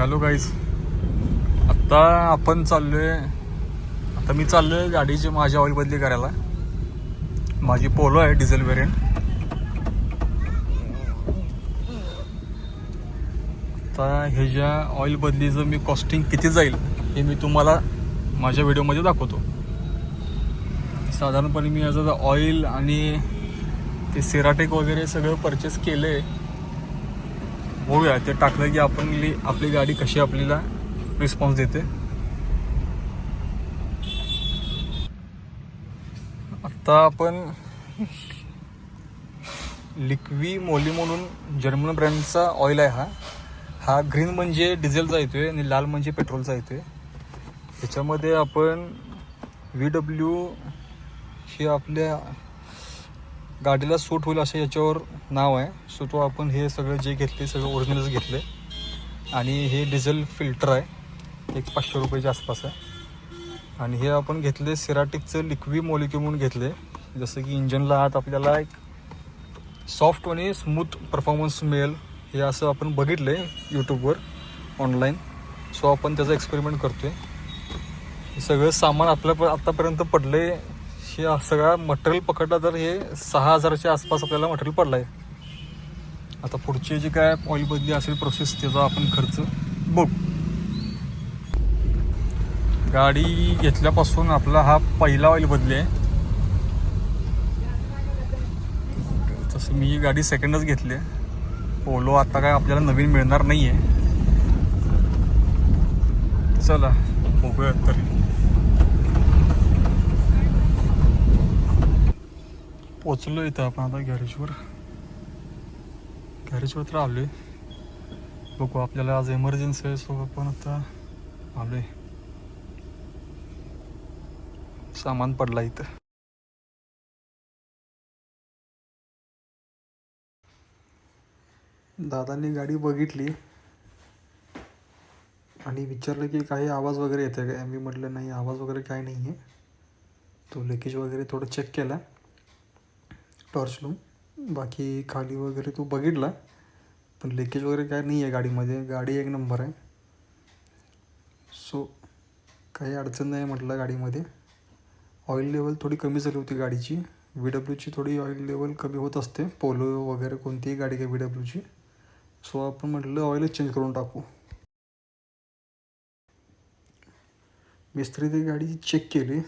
Hello guys, आता आपण चाललोय. आता मी चाललोय गाडीची माझी ऑइल बदली करायला. माझी पोलो आहे डिझेल व्हेरियंट. आता ह्याच्या ऑइल बदलीचं मी कॉस्टिंग किती जाईल हे मी तुम्हाला माझ्या व्हिडिओमध्ये दाखवतो. साधारणपणे मी याचं ऑइल आणि ते सेराटेक वगैरे सगळं परचेस केलं आहे. बघूया ते टाकलं की आपली गाडी कशी आपल्याला रिस्पॉन्स देते. आता आपण लिक्वी मोली म्हणून जर्मन ब्रँडचा ऑइल आहे. हा ग्रीन म्हणजे डिझेलचा येतोय आणि लाल म्हणजे पेट्रोलचा येतोय. त्याच्यामध्ये आपण VW हे आपल्या गाडीला सूट होईल असं याच्यावर नाव आहे. सो तो आपण हे सगळं जे घेतले सगळं ओरिजिनलच घेतले. आणि हे डिझेल फिल्टर आहे, एक 500 रुपयाच्या आसपास आहे. आणि हे आपण घेतले सेराटिकचं लिक्वी मोलिक्यूल म्हणून घेतले. जसं की इंजनला आत आपल्याला एक सॉफ्ट आणि स्मूथ परफॉर्मन्स मिळेल हे असं आपण बघितलं आहे यूट्यूबवर ऑनलाईन. सो आपण त्याचा एक्सपेरिमेंट करतो आहे. हे सगळं सामान आपल्या आत्तापर्यंत पडलं आहे. हे सगळा मटेरियल पकडला तर हे 6000च्या आसपास आपल्याला मटेरियल पडलं आहे. आता पुढची जी काय ऑइल बदली असेल प्रोसेस त्याचा आपण खर्च बघू. गाडी घेतल्यापासून आपला हा पहिला ऑइल बदली आहे. तसं मी ही गाडी सेकंडच घेतली आहे. पोलो आता काय आपल्याला नवीन मिळणार नाही आहे. चला बघूया तर. पोचलो इथं आपण आता गॅरेजवर तर आलो आहे. बघू आपल्याला आज इमर्जन्सी आहे सो आपण आता आलो आहे. सामान पडला इथं. दादांनी गाडी बघितली आणि विचारलं की काही आवाज वगैरे येते काय. मी म्हटलं नाही, आवाज वगैरे काही नाही आहे. तो लिकेज वगैरे थोडं चेक केला टॉर्च लावून. बाकी खाली वगैरे तो बघितला पण लिकेज वगैरे काय नाही आहे गाडीमध्ये. गाडी एक नंबर आहे. सो काही अडचण नाही म्हटलं गाडीमध्ये. ऑइल लेवल थोडी कमी झाली होती गाडीची. VWची थोडी ऑइल लेवल कमी होत असते, पोलो वगैरे कोणतीही गाडी काय VWची. सो आपण म्हटलं ऑइलच चेंज करून टाकू. मिस्त्री ती गाडी चेक केली,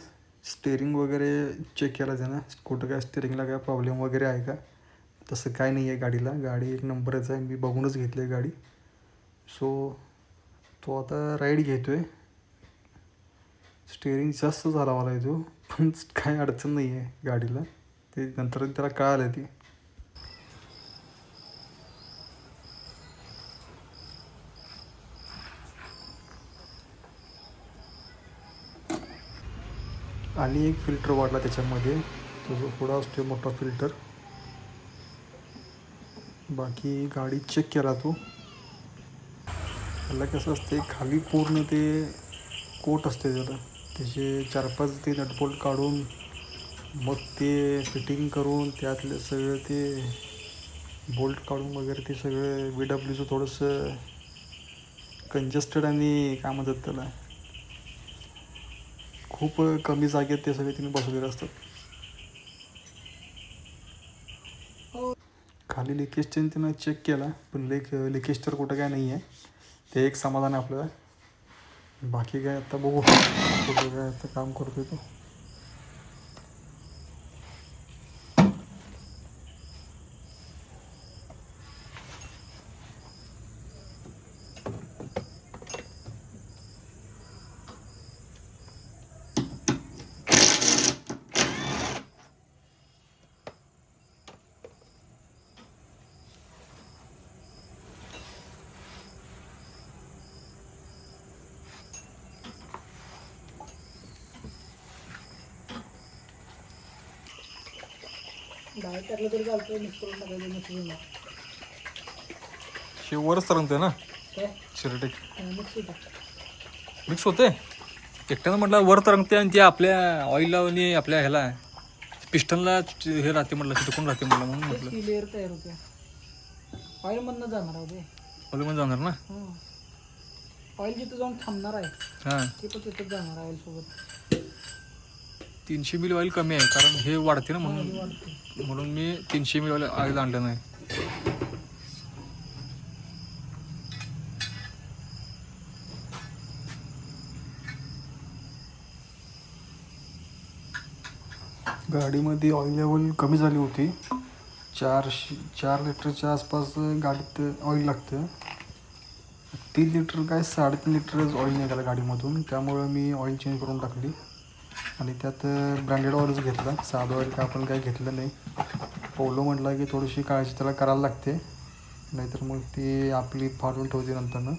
स्टेअरिंग वगैरे चेक केला त्यानं. कुठं काय स्टेअरिंगला काय प्रॉब्लेम वगैरे आहे का. तसं काय नाही आहे गाडीला. गाडी एक नंबरच आहे. मी बघूनच घेतली आहे गाडी. सो तो आता राईड घेतो आहे. स्टेअरिंग जास्त झाला मला येतो पण काही अडचण नाही आहे गाडीला. ते नंतर त्याला कळालं ती. आणि एक फिल्टर वाढला त्याच्यामध्ये, तो जो पुढा असतो मोठा फिल्टर. बाकी गाडी चेक केला तो. त्याला कसं असते खाली पूर्ण ते कोट असते त्याला. त्याचे 4-5 ते नटबोल्ट काढून मग ते फिटिंग करून त्यातले सगळं ते बोल्ट काढून वगैरे ते सगळं VWचं थोडंसं कंजेस्टेड आणि काय म्हणतात त्याला खूप कमी जागेत ते सगळे तिने बसवलेले असतात. खाली लिकेज तिनं चेक केला पण लिकेज तर कुठं काय नाही आहे. ते एक समाधान आहे आपल्याला. बाकी काय आता बघू कुठं काय आता काम करतोय तो. डायरेक्ट टाकलं तरी चालतं, मिक्स करून टाकायचं मिक्स. हे वरच तरंगते ना काय शिरटेक. मिक्स होता. मिक्स होते एकट्यानं म्हटलं वर तरंगते आणि ते आपल्या ऑइलला आणि आपल्या ह्याला पिस्टनला हे राहते म्हटलं, चिटकून राहते म्हटलं म्हणून म्हटलं. ती लेअर तयार होते. ऑइलमधनं जाणार होते. ऑइलमध्ये जाणार ना. ऑइल जिथं जाऊन थांबणार आहे हां ते पण तिथंच जाणार ऑइल सोबत. 300 मिली ऑइल कमी आहे कारण हे वाढते ना हा, म्हणून हे वाढते. म्हणून मी 300 मिली ऑइल आणलं नाही. गाडीमध्ये ऑइल लेवल कमी झाली होती. 4 लिटरच्या आसपास गाडीत ऑइल लागतं. 3 लिटर काय 3.5 लिटरच ऑइल निघालं गाडीमधून. त्यामुळं मी ऑइल चेंज करून टाकली आणि त्यात ब्रँडेड ऑइलच घेतला. साधं ऑइल का आपण काही घेतलं नाही. पोलो म्हटलं की थोडीशी काळजी त्याला करायला लागते, नाहीतर मग ती आपली फाडून ठेवते नंतरनं.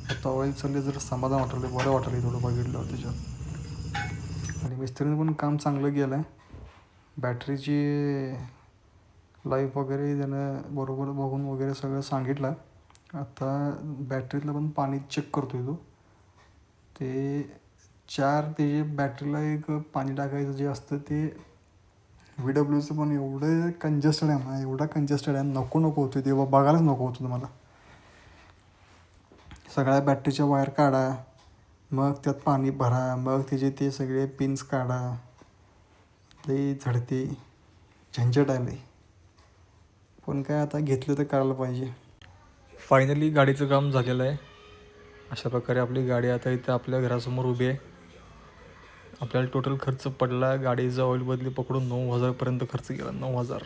आता ऑइल चालले जर समाधान वाटलं, बरं वाटलं थोडं बघितलं त्याच्यात. आणि मिस्त्रीने पण काम चांगलं केलं आहे. बॅटरीची लाईफ वगैरे त्यानं बरोबर बघून वगैरे सगळं सांगितलं. आता बॅटरीतलं पण पाणी चेक करतो आहे तो. ते 4 त्याचे बॅटरीला एक पाणी टाकायचं जे असतं ते VWचं पण एवढं कंजेस्टेड आहे ना, एवढा कंजेस्टेड आहे, नको होतं ते बघायलाच नको होतं तुम्हाला. सगळ्या बॅटरीच्या वायर काढा, मग त्यात पाणी भरा, मग त्याचे ते सगळे पिन्स काढा. लई झडते, झंझट आहे लई. पण काय आता घेतलं तर करायला पाहिजे. फायनली गाडीचं काम झालेलं आहे. अशा प्रकारे आपली गाडी आता इथं आपल्या घरासमोर उभी आहे. आपल्याला टोटल खर्च पडला गाडीचं ऑइल बदली पकडून 9,000 पर्यंत खर्च केला. 9,000.